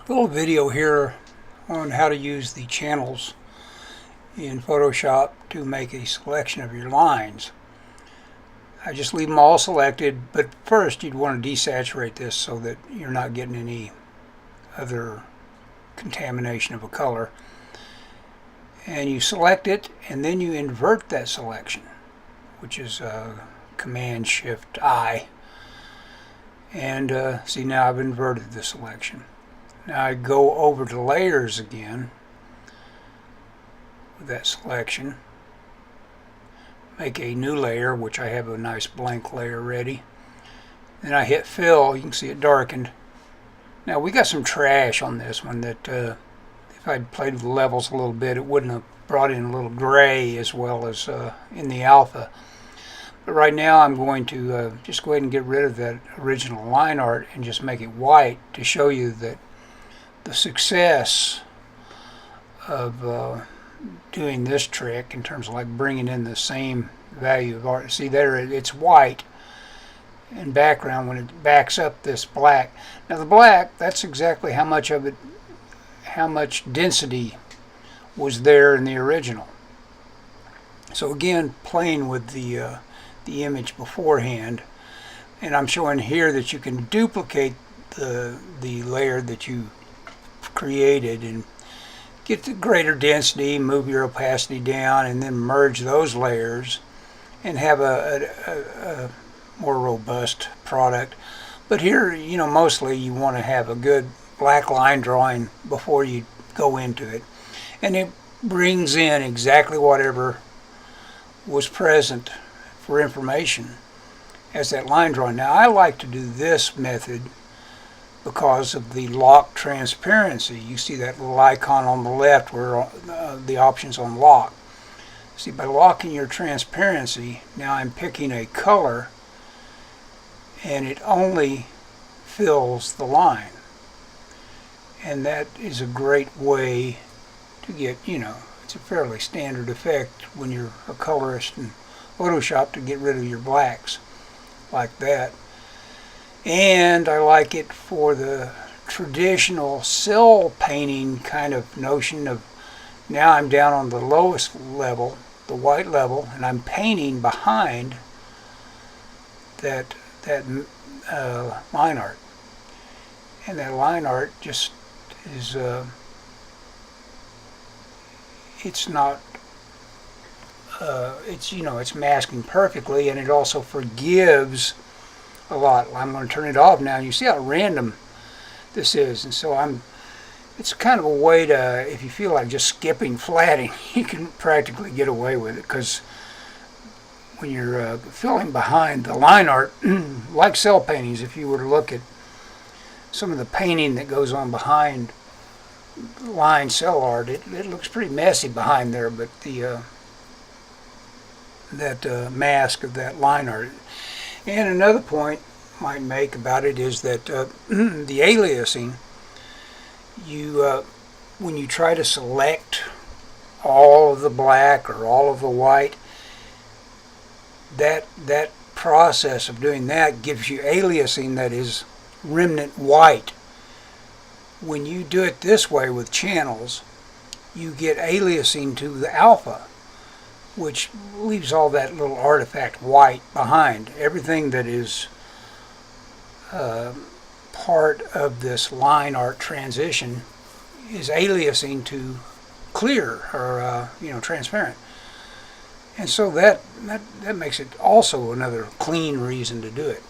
Little video here on how to use the channels in Photoshop to make a selection of your lines. I just leave them all selected, but first you'd want to desaturate this so that you're not getting any other contamination of a color. And you select it, and then you invert that selection, which is Command-Shift-I. And see, now I've inverted the selection. Now I go over to layers again with that selection, make a new layer, which I have a nice blank layer ready. Then I hit fill. You can see it darkened. Now we got some trash on this one that if I'd played with the levels a little bit, it wouldn't have brought in a little gray as well as in the alpha. But right now I'm going to just go ahead and get rid of that original line art and just make it white to show you that the success of doing this trick in terms of like bringing in the same value of art. See there, it's white in background when it backs up this black. Now the black, that's exactly how much of it, how much density was there in the original. So again, playing with the image beforehand, and I'm showing here that you can duplicate the layer that you created and get the greater density, move your opacity down, and then merge those layers and have a more robust product. But here, you know, mostly you want to have a good black line drawing before you go into it, and it brings in exactly whatever was present for information as that line drawing. Now I like to do this method because of the lock transparency. You see that little icon on the left where the options on lock. See, by locking your transparency, now I'm picking a color and it only fills the line. And that is a great way to get, you know, it's a fairly standard effect when you're a colorist in Photoshop to get rid of your blacks like that. And I like it for the traditional cell painting kind of notion of, now I'm down on the lowest level, the white level, and I'm painting behind that line art. And that line art just is, it's not, it's, you know, it's masking perfectly, and it also forgives a lot. I'm going to turn it off now, and you see how random this is. And so it's kind of a way to, if you feel like just skipping flatting, you can practically get away with it, because when you're filling behind the line art, like cell paintings, if you were to look at some of the painting that goes on behind line cell art, it looks pretty messy behind there, but the that mask of that line art. And another point I might make about it is that the aliasing, when you try to select all of the black or all of the white, that process of doing that gives you aliasing that is remnant white. When you do it this way with channels, you get aliasing to the alpha, which leaves all that little artifact white behind. Everything that is part of this line art transition is aliasing to clear or you know, transparent. And so that makes it also another clean reason to do it.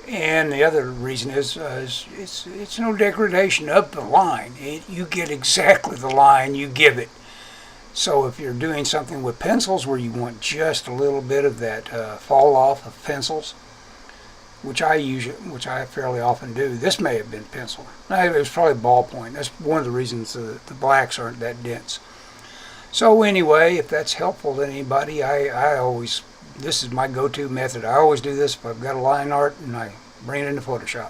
And the other reason is it's no degradation of the line. You get exactly the line you give it. So if you're doing something with pencils where you want just a little bit of that fall off of pencils, which I fairly often do. This may have been pencil. No, it was probably ballpoint. That's one of the reasons the blacks aren't that dense. So anyway, if that's helpful to anybody, I always, this is my go-to method. I always do this if I've got a line art and I bring it into Photoshop.